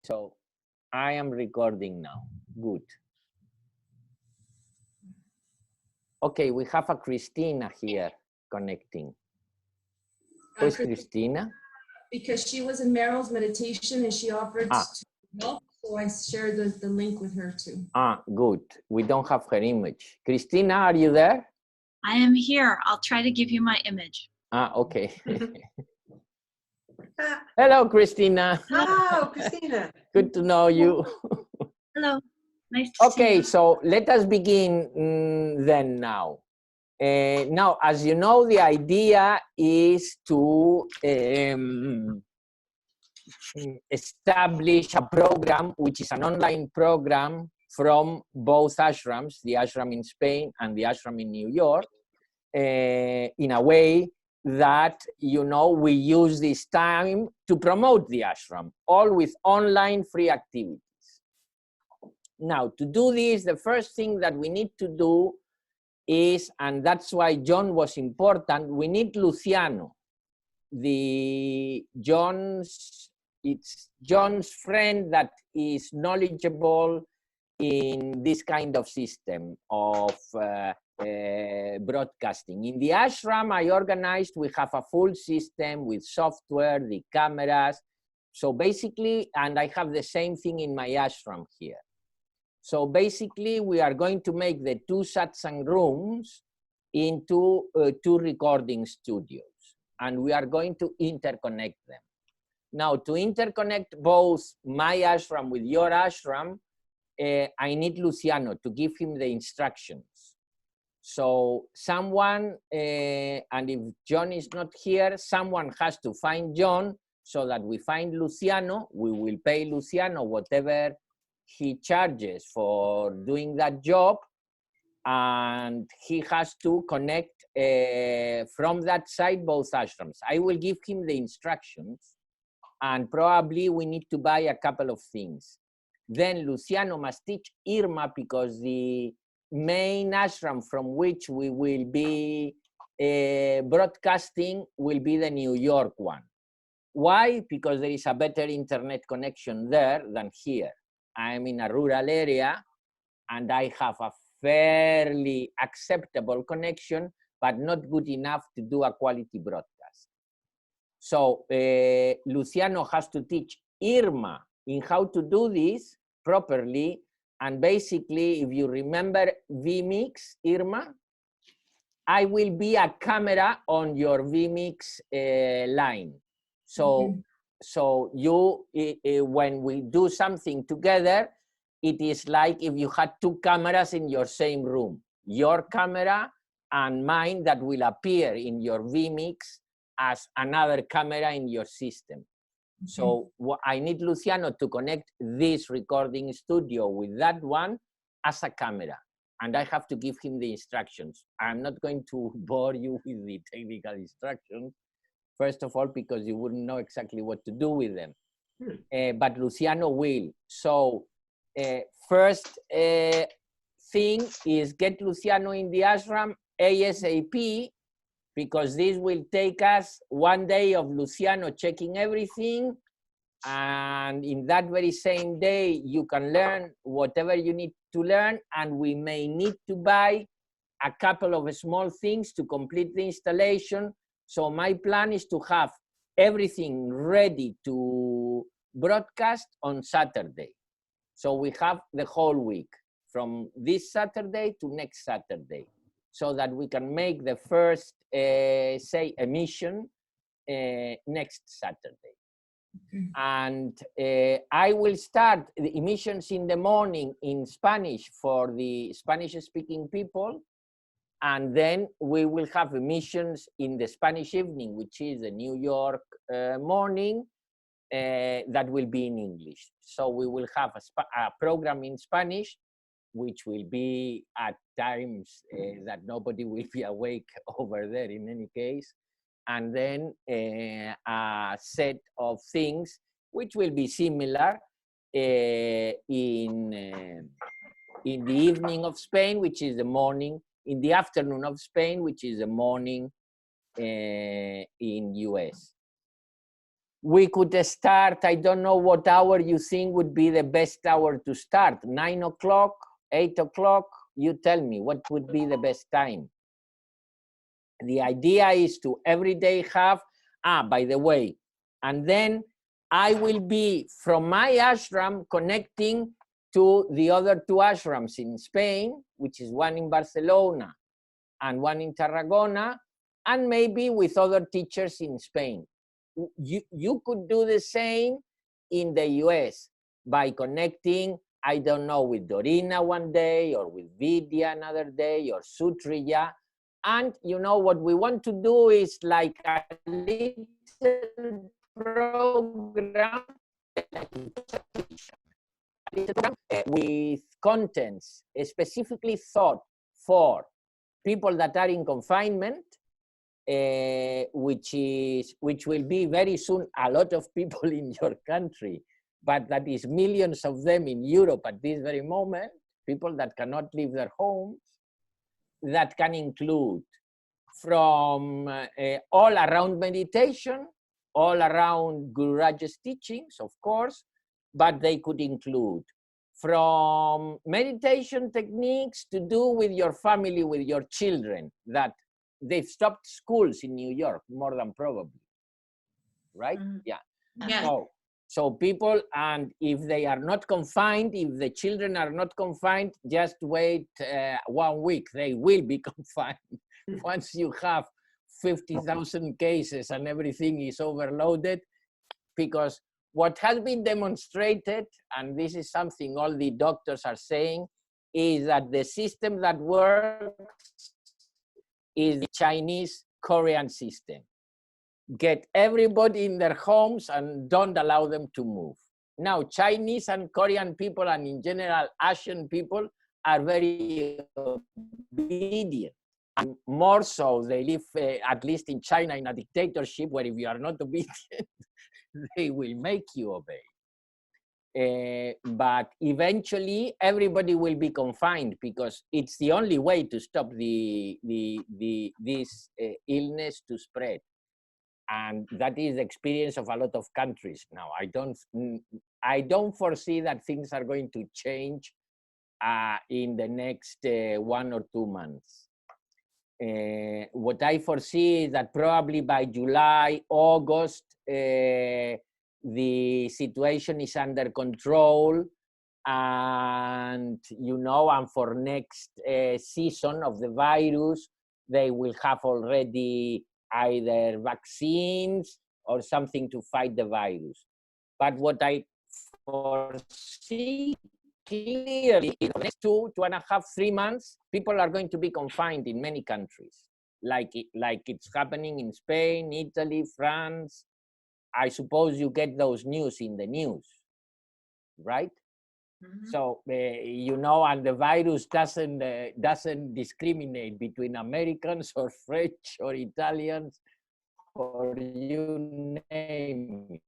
So I am recording now. Good. Okay, we have a Christina here connecting. Who is Christina? Because she was in Meryl's meditation and she offered to help, so I shared the link with her too. Good. We don't have her image. Christina, are you there? I am here. I'll try to give you my image. Okay. Hello, Christina. Hello, Christina. Good to know you. Hello. Nice to see you. Okay, so let us begin then now. Now, as you know, the idea is to establish a program, which is an online program from both ashrams, the ashram in Spain and the ashram in New York, in a way that, you know, we use this time to promote the ashram, all with online free activities. Now, to do this, the first thing that we need to do is, and that's why John was important, we need Luciano. It's John's friend that is knowledgeable in this kind of system of broadcasting. In the ashram I organized, we have a full system with software, the cameras. So basically, and I have the same thing in my ashram here. So basically, we are going to make the two satsang rooms into two recording studios, and we are going to interconnect them. Now, to interconnect both my ashram with your ashram, I need Luciano to give him the instructions. So someone, and if John is not here, someone has to find John so that we find Luciano. We will pay Luciano whatever he charges for doing that job, and he has to connect from that side both ashrams. I will give him the instructions, and probably we need to buy a couple of things. Then Luciano must teach Irma, because the main ashram from which we will be broadcasting will be the New York one. Why? Because there is a better internet connection there than here. I'm in a rural area and I have a fairly acceptable connection, but not good enough to do a quality broadcast. So Luciano has to teach Irma in how to do this properly. And basically, if you remember vMix, Irma, I will be a camera on your vMix line. So, so you, when we do something together, it is like if you had two cameras in your same room, your camera and mine that will appear in your vMix as another camera in your system. So I need Luciano to connect this recording studio with that one as a camera. And I have to give him the instructions. I'm not going to bore you with the technical instructions, first of all, because you wouldn't know exactly what to do with them. But Luciano will. So first thing is get Luciano in the ashram ASAP, because this will take us one day of Luciano checking everything. And in that very same day, you can learn whatever you need to learn. And we may need to buy a couple of small things to complete the installation. So my plan is to have everything ready to broadcast on Saturday. So we have the whole week from this Saturday to next Saturday, so that we can make the first, say, emission next Saturday. And I will start the emissions in the morning in Spanish for the Spanish-speaking people, and then we will have emissions in the Spanish evening, which is the New York morning, that will be in English. So we will have a program in Spanish, which will be at times that nobody will be awake over there in any case. And then a set of things which will be similar in the evening of Spain, which is the morning, in the afternoon of Spain, which is the morning in US. We could start, I don't know what hour you think would be the best hour to start, 9 o'clock, 8 o'clock, you tell me what would be the best time. The idea is to every day have, by the way, and then I will be from my ashram connecting to the other 2 ashrams in Spain, which is one in Barcelona and one in Tarragona, and maybe with other teachers in Spain. You could do the same in the US by connecting, I don't know, with Dorina one day, or with Vidya another day, or Sutriya. And you know what we want to do is like a little program with contents specifically thought for people that are in confinement, which will be very soon a lot of people in your country, but that is millions of them in Europe at this very moment, people that cannot leave their homes. That can include from all around meditation, all around Guru Raj's teachings, of course, but they could include from meditation techniques to do with your family, with your children, that they've stopped schools in New York, more than probably, right? Yeah. So people, and if they are not confined, if the children are not confined, just wait 1 week, they will be confined. Once you have 50,000 cases and everything is overloaded, because what has been demonstrated, and this is something all the doctors are saying, is that the system that works is the Chinese Korean system. Get everybody in their homes and don't allow them to move. Now, Chinese and Korean people, and in general, Asian people, are very obedient. And more so, they live, at least in China, in a dictatorship where if you are not obedient, they will make you obey. But eventually, everybody will be confined because it's the only way to stop this illness to spread. And that is the experience of a lot of countries now. I don't foresee that things are going to change in the next 1 or 2 months. What I foresee is that probably by July, August, the situation is under control, and and for next season of the virus, they will have already either vaccines or something to fight the virus. But what I foresee clearly in the next 2.5, 3 months, people are going to be confined in many countries, like it's happening in Spain, Italy, France. I suppose you get those news in the news, right? So, and the virus doesn't discriminate between Americans or French or Italians or you name it.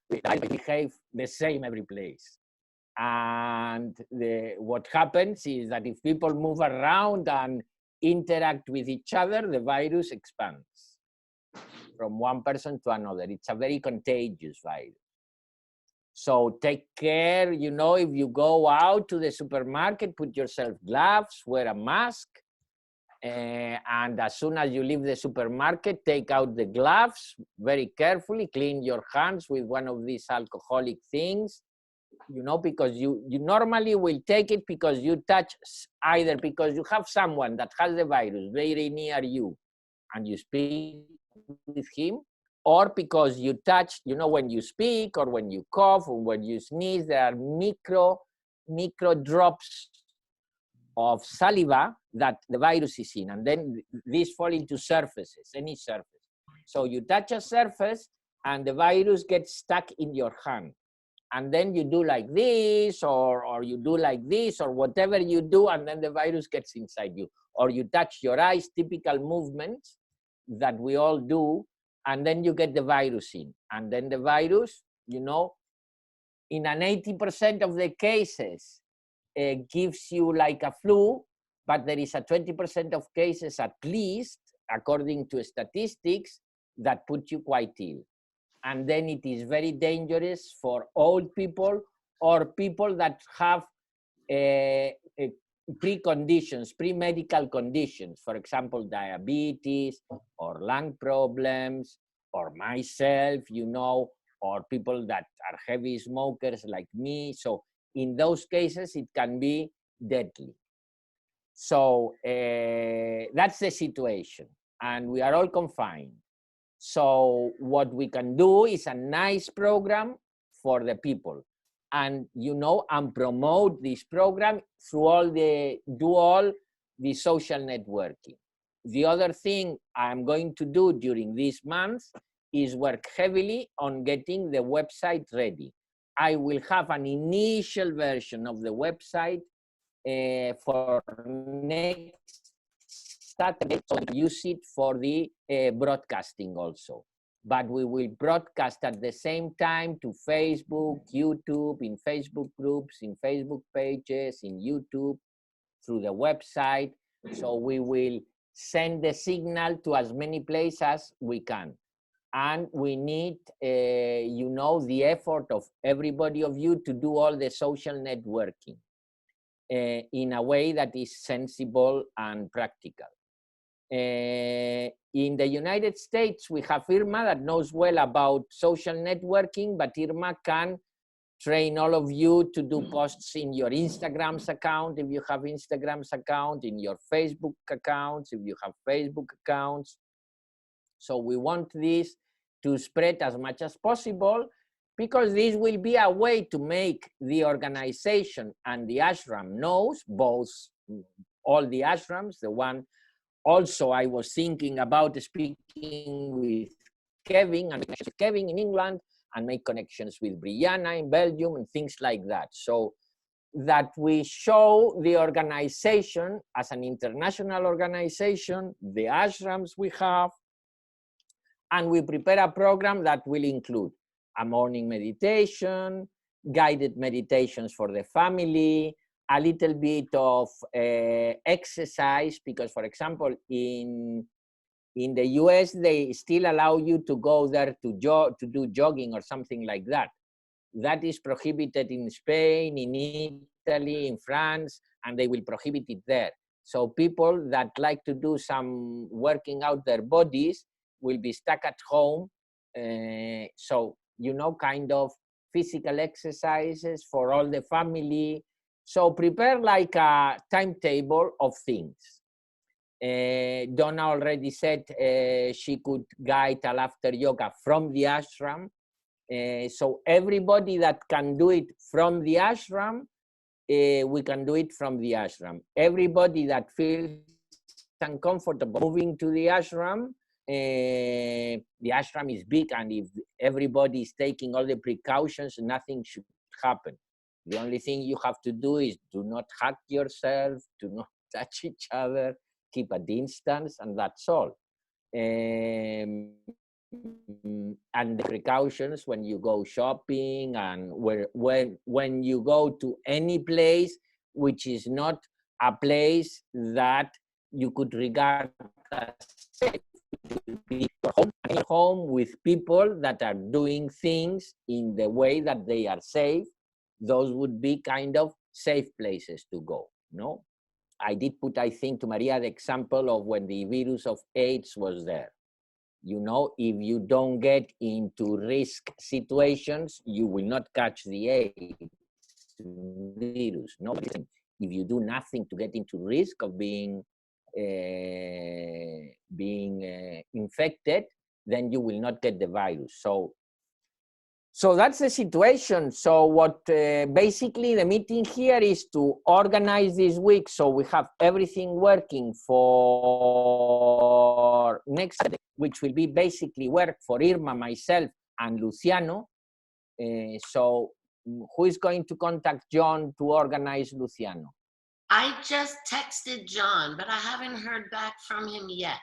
They behave the same every place. And what happens is that if people move around and interact with each other, the virus expands from one person to another. It's a very contagious virus. So take care, if you go out to the supermarket, put yourself gloves, wear a mask, and as soon as you leave the supermarket, take out the gloves very carefully, clean your hands with one of these alcoholic things, because you normally will take it because you touch, either because you have someone that has the virus very near you and you speak with him, or because you touch, when you speak or when you cough or when you sneeze, there are micro drops of saliva that the virus is in, and then these fall into surfaces, any surface. So you touch a surface and the virus gets stuck in your hand. And then you do like this, or you do like this, or whatever you do, and then the virus gets inside you. Or you touch your eyes, typical movements that we all do, and then you get the virus in. And then the virus, in an 80% of the cases, gives you like a flu, but there is a 20% of cases, at least, according to statistics, that put you quite ill. and then it is very dangerous for old people or people that have preconditions, pre-medical conditions, for example, diabetes or lung problems, or myself, you know, or people that are heavy smokers like me. So in those cases, it can be deadly. So that's the situation, and we are all confined. So what we can do is a nice program for the people, and you know, and promote this program through all the social networking. The other thing I'm going to do during this month is work heavily on getting the website ready. I will have an initial version of the website for next Saturday, so use it for the broadcasting also. But we will broadcast at the same time to Facebook, YouTube, in Facebook groups, in Facebook pages, in YouTube, through the website. So we will send the signal to as many places as we can. And we need, you know, the effort of everybody of you to do all the social networking in a way that is sensible and practical. In the United States, we have Irma that knows well about social networking, but Irma can train all of you to do posts in your Instagram's account, if you have Instagram's account, in your Facebook accounts, if you have Facebook accounts. So we want this to spread as much as possible, because this will be a way to make the organization and the ashram knows, both, all the ashrams, the one. Also, I was thinking about speaking with Kevin and Kevin in England, and make connections with Brianna in Belgium and things like that. So that we show the organization as an international organization, the ashrams we have, and we prepare a program that will include a morning meditation, guided meditations for the family, a little bit of exercise, because, for example, in the US, they still allow you to go there to do jogging or something like that. That is prohibited in Spain, in Italy, in France, and they will prohibit it there. So people that like to do some working out their bodies will be stuck at home. So, you know, kind of physical exercises for all the family. So prepare like a timetable of things. Donna already said she could guide a laughter yoga from the ashram. So everybody that can do it from the ashram, we can do it from the ashram. Everybody that feels uncomfortable moving to the ashram is big, and if everybody is taking all the precautions, nothing should happen. The only thing you have to do is do not hug yourself, do not touch each other, keep a distance, and that's all. And the precautions when you go shopping, and when you go to any place which is not a place that you could regard as safe. Be home with people that are doing things in the way that they are safe. Those would be kind of safe places to go, no? I did put, I think, to Maria, the example of when the virus of AIDS was there. You know, if you don't get into risk situations, you will not catch the AIDS virus. No, if you do nothing to get into risk of being infected, then you will not get the virus. So that's the situation. So what basically the meeting here is to organize this week, so we have everything working for next day, which will be basically work for Irma, myself, and Luciano. So who is going to contact John to organize Luciano? I just texted John, but I haven't heard back from him yet.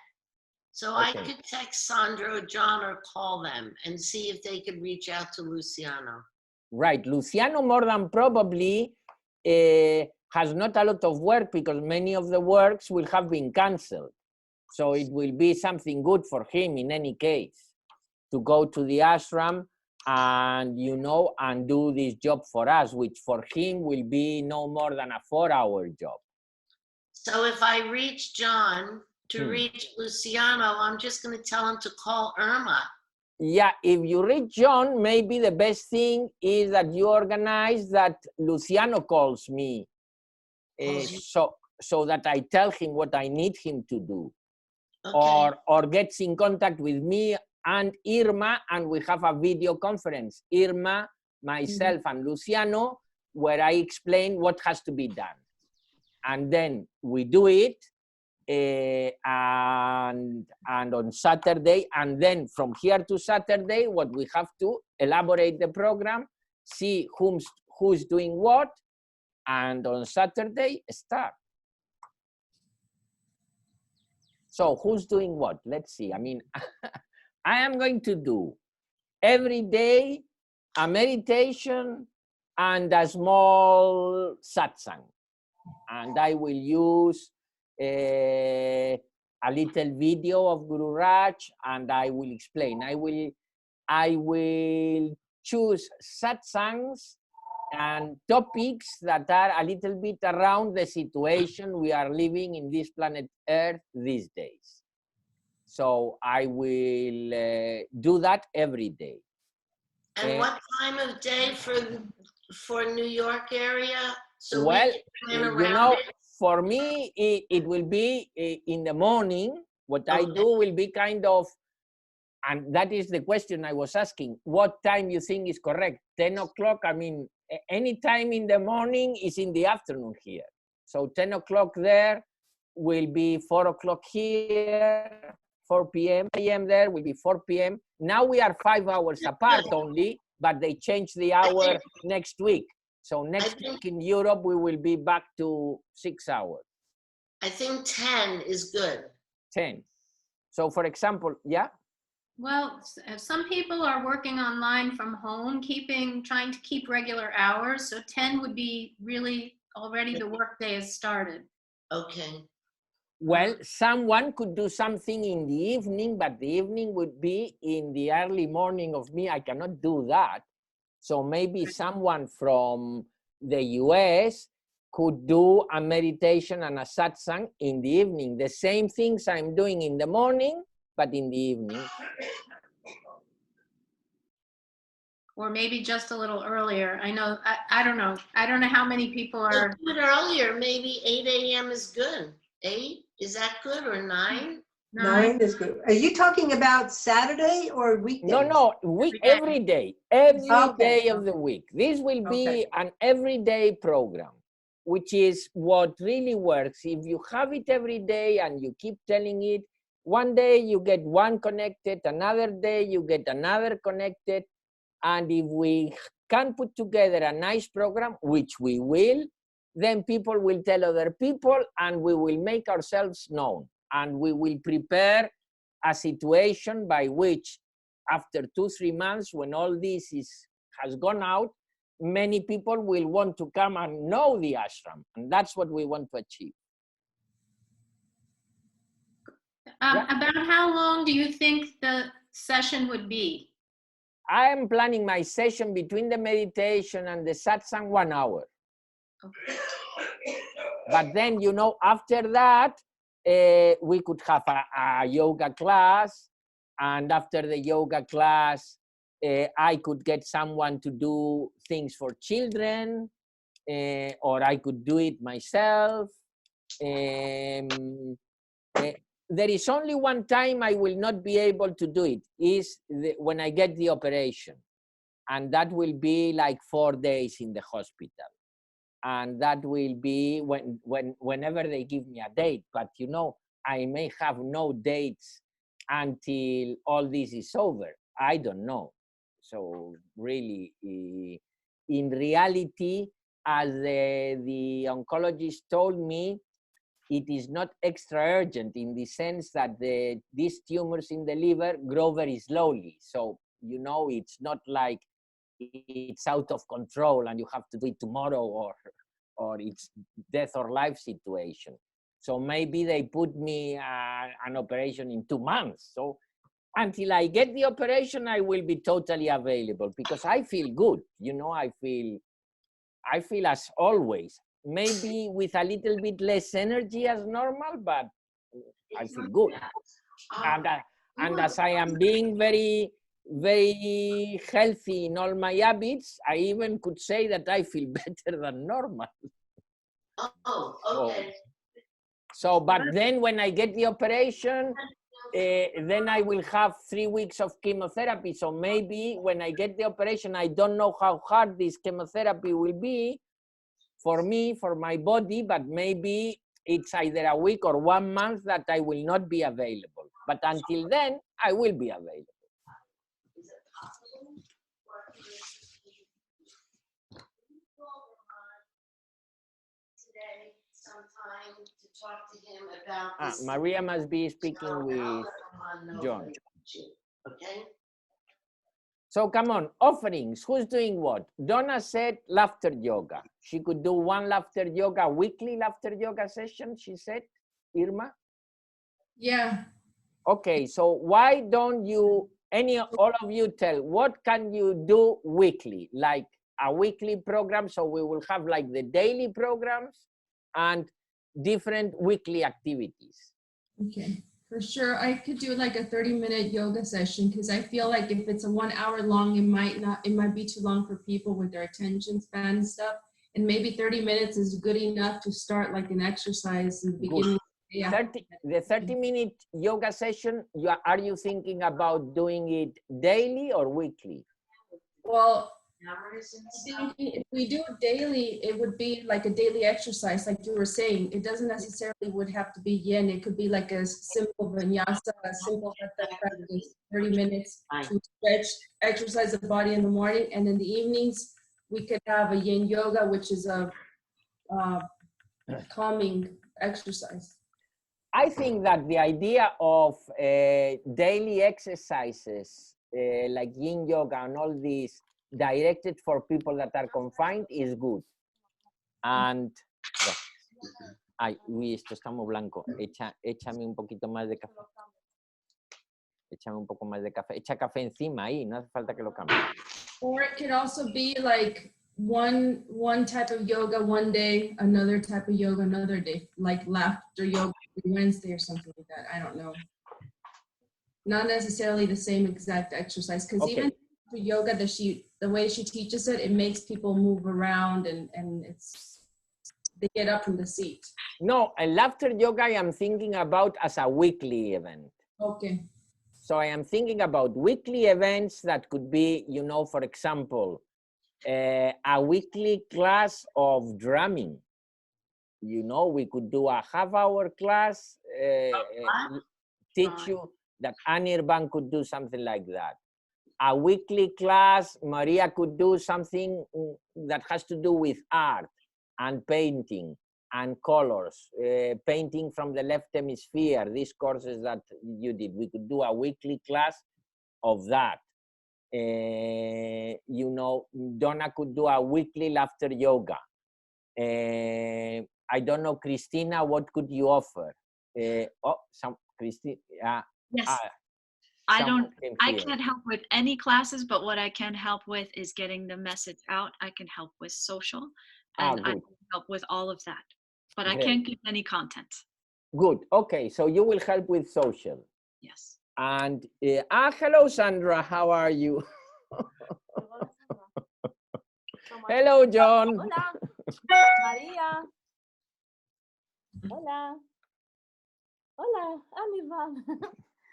So okay. I could text Sandro, John, or call them and see if they could reach out to Luciano. Right. Luciano more than probably has not a lot of work, because many of the works will have been canceled. So it will be something good for him in any case. to go to the ashram and, you know, and do this job for us, which for him will be no more than a 4-hour job. So if I reach John to reach Luciano, I'm just going to tell him to call Irma. Yeah, if you reach John, maybe the best thing is that you organize that Luciano calls me, so that I tell him what I need him to do, Okay. or gets in contact with me and Irma, and we have a video conference, Irma, myself, and Luciano, where I explain what has to be done, and then we do it. And on Saturday, and then from here to Saturday, what we have to elaborate the program, see who's doing what, and on Saturday start. So who's doing what? Let's see. I mean, I am going to do every day a meditation and a small satsang, and I will use a little video of Guru Raj, and I will explain. I will choose satsangs and topics that are a little bit around the situation we are living in this planet Earth these days. So I will do that every day. And what time of day for New York area? So well, we can plan around you know, it? for me, it will be in the morning. What I do will be kind of, and that is the question I was asking, what time you think is correct? 10 o'clock? I mean, any time in the morning is in the afternoon here. So 10 o'clock there will be 4 o'clock here, 4 p.m. there will be 4 p.m. Now we are 5 hours apart only, but they change the hour next week. So next week in Europe, we will be back to 6 hours. I think 10 is good. 10. So for example, yeah? Well, some people are working online from home, trying to keep regular hours. So 10 would be really already the workday has started. Okay. Well, someone could do something in the evening, but the evening would be in the early morning of me. I cannot do that. So maybe someone from the US could do a meditation and a satsang in the evening. The same things I'm doing in the morning, but in the evening. Or maybe just a little earlier. I know, I don't know. I don't know how many people are. A bit earlier, maybe 8 a.m. is good. 8, is that good, or 9? 9 is good. Are you talking about Saturday or weekdays? No, every day of the week. This will be an everyday program, which is what really works. If you have it every day and you keep telling it, one day you get one connected, another day you get another connected. And if we can put together a nice program, which we will, then people will tell other people and we will make ourselves known. And we will prepare a situation by which after 2-3 months, when all this has gone out, many people will want to come and know the ashram. And that's what we want to achieve. About how long do you think the session would be? I am planning my session between the meditation and the satsang 1 hour. Okay. But then, you know, after that, we could have a yoga class. And after the yoga class, I could get someone to do things for children, or I could do it myself. There is only one time I will not be able to do it, is when I get the operation. And that will be like 4 days in the hospital. And that will be whenever they give me a date. But you know, I may have no dates until all this is over. I don't know. So really, in reality, as the oncologist told me, it is not extra urgent in the sense that these tumors in the liver grow very slowly. So, you know, it's not like it's out of control and you have to do it tomorrow, or it's death or life situation. So maybe they put me an operation in 2 months. So until I get the operation, I will be totally available because I feel good. You know, I feel as always, maybe with a little bit less energy as normal, but I feel good. And as I am being very, very healthy in all my habits, I even could say that I feel better than normal. Oh, okay. So, but then when I get the operation, then I will have 3 weeks of chemotherapy. So maybe when I get the operation, I don't know how hard this chemotherapy will be for me, for my body, but maybe it's either a week or 1 month that I will not be available. But until then, I will be available. Is it possible for today sometime to talk to him about this? Maria must be speaking with John. Okay. So come on, offerings, who's doing what? Donna said laughter yoga. She could do one laughter yoga, weekly laughter yoga session, she said, Irma? Yeah. Okay, so why don't you, all of you tell, what can you do weekly? Like a weekly program, so we will have like the daily programs and different weekly activities. Okay. For sure, I could do like a 30-minute yoga session because I feel like if it's a 1 hour long, it might be too long for people with their attention span and stuff. And maybe 30 minutes is good enough to start like an exercise in the beginning. The 30-minute yoga session, are you thinking about doing it daily or weekly? Well, if we do it daily, it would be like a daily exercise, like you were saying. It doesn't necessarily would have to be yin. It could be like a simple vinyasa, a simple hatha practice, 30 minutes to stretch, exercise the body in the morning, and in the evenings we could have a yin yoga, which is a calming exercise. I think that the idea of daily exercises like yin yoga and all these directed for people that are confined is good. And ay, uy, esto está muy blanco. Échame un poquito más de café. Échame un poco más de café. Echa café encima ahí, no hace falta que lo cambie. Or it could also be like one type of yoga one day, another type of yoga another day, like laughter yoga Wednesday or something like that. I don't know. Not necessarily the same exact exercise, because even the yoga the way she teaches it, it makes people move around and they get up from the seat. No, a laughter yoga I am thinking about as a weekly event. Okay. So I am thinking about weekly events that could be, you know, for example, a weekly class of drumming. You know, we could do a half-hour class, teach you that Anirban could do something like that. A weekly class, Maria could do something that has to do with art and painting and colors, painting from the left hemisphere, these courses that you did. We could do a weekly class of that. You know, Donna could do a weekly laughter yoga. I don't know, Christina, what could you offer? Christina. Yes. I can't help with any classes, but what I can help with is getting the message out. I can help with social, and I can help with all of that. But I can't give any content. Good. Okay, so you will help with social. Yes. And hello, Sandra. How are you? Hello, John. Hola, María. Hola. Hola, Anirban.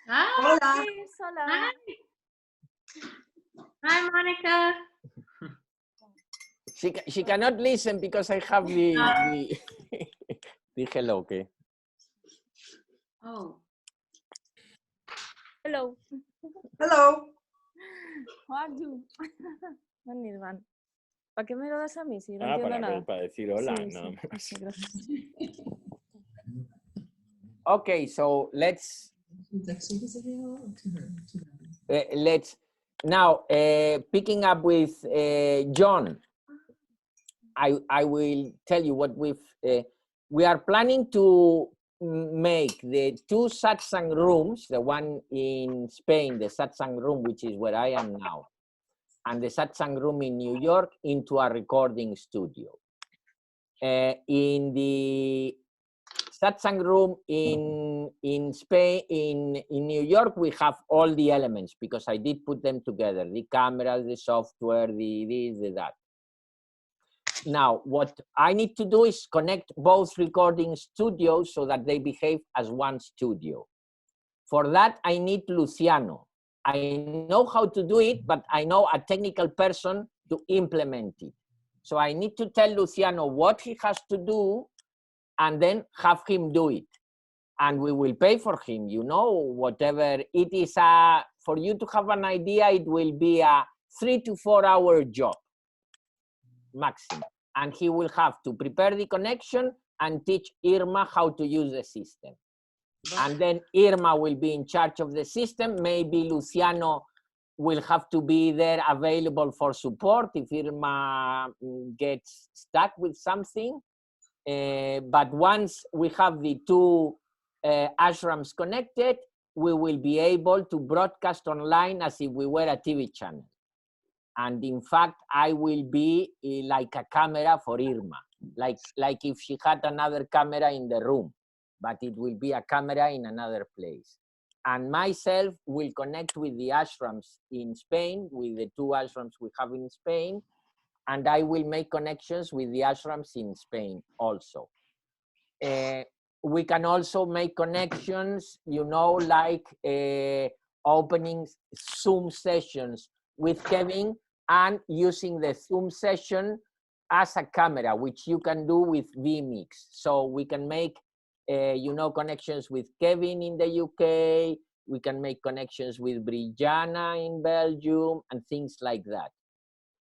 Hi. Hola. Hola. Hi. Hi, Monica. She cannot listen because I have the hello, okay. Oh. Hello. Hello. How are you? Anirban. ¿Para qué me lo das a mí si no entiendo nada? Para decir hola, Sí, no. sí, gracias. Okay, so let's now picking up with John. I will tell you what we are planning to make the 2 satsang rooms, the one in Spain, the satsang room, which is where I am now, and the satsang room in New York, into a recording studio. In the satsang room in Spain, in New York, we have all the elements because I did put them together, the cameras, the software, the this, the that. Now, what I need to do is connect both recording studios so that they behave as one studio. For that, I need Luciano. I know how to do it, but I know a technical person to implement it. So I need to tell Luciano what he has to do and then have him do it. And we will pay for him, you know, whatever it is. For you to have an idea, it will be a 3 to 4 hour job, maximum. And he will have to prepare the connection and teach Irma how to use the system. And then Irma will be in charge of the system. Maybe Luciano will have to be there available for support if Irma gets stuck with something. But once we have the 2 ashrams connected, we will be able to broadcast online as if we were a TV channel. And in fact, I will be like a camera for Irma, like if she had another camera in the room, but it will be a camera in another place. And myself will connect with the ashrams in Spain, with the 2 ashrams we have in Spain, and I will make connections with the ashrams in Spain also. We can also make connections, you know, like opening Zoom sessions with Kevin and using the Zoom session as a camera, which you can do with vMix. So we can make, you know, connections with Kevin in the UK, we can make connections with Brijana in Belgium and things like that.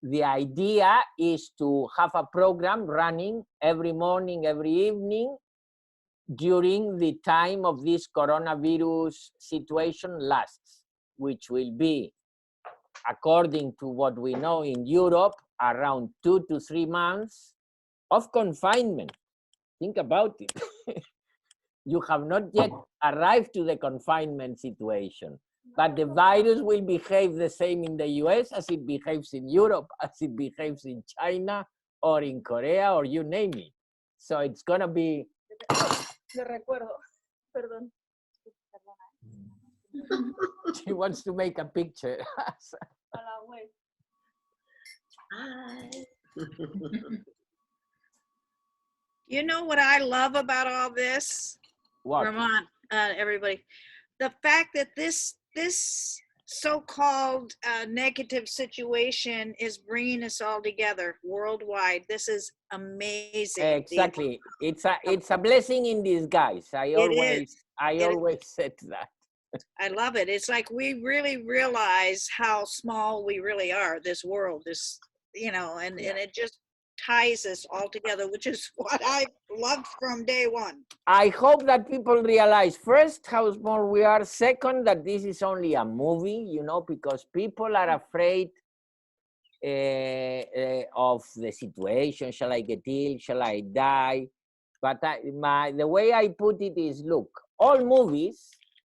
The idea is to have a program running every morning, every evening, during the time of this coronavirus situation lasts, which will be, according to what we know in Europe, around 2 to 3 months of confinement. Think about it. You have not yet arrived to the confinement situation, but the virus will behave the same in the US as it behaves in Europe, as it behaves in China or in Korea, or you name it. So it's gonna be... Lo recuerdo, perdón. She wants to make a picture. A la web. You know what I love about all this? What? Vermont, everybody. The fact that this so-called negative situation is bringing us all together worldwide. This is amazing. Exactly. It's a blessing in disguise. I always said that. I love it. It's like we really realize how small we really are, this world, this, you know, and it just ties us all together, which is what I loved from day one. I hope that people realize, first, how small we are. Second, that this is only a movie, you know, because people are afraid of the situation. Shall I get ill? Shall I die? But the way I put it is, look, all movies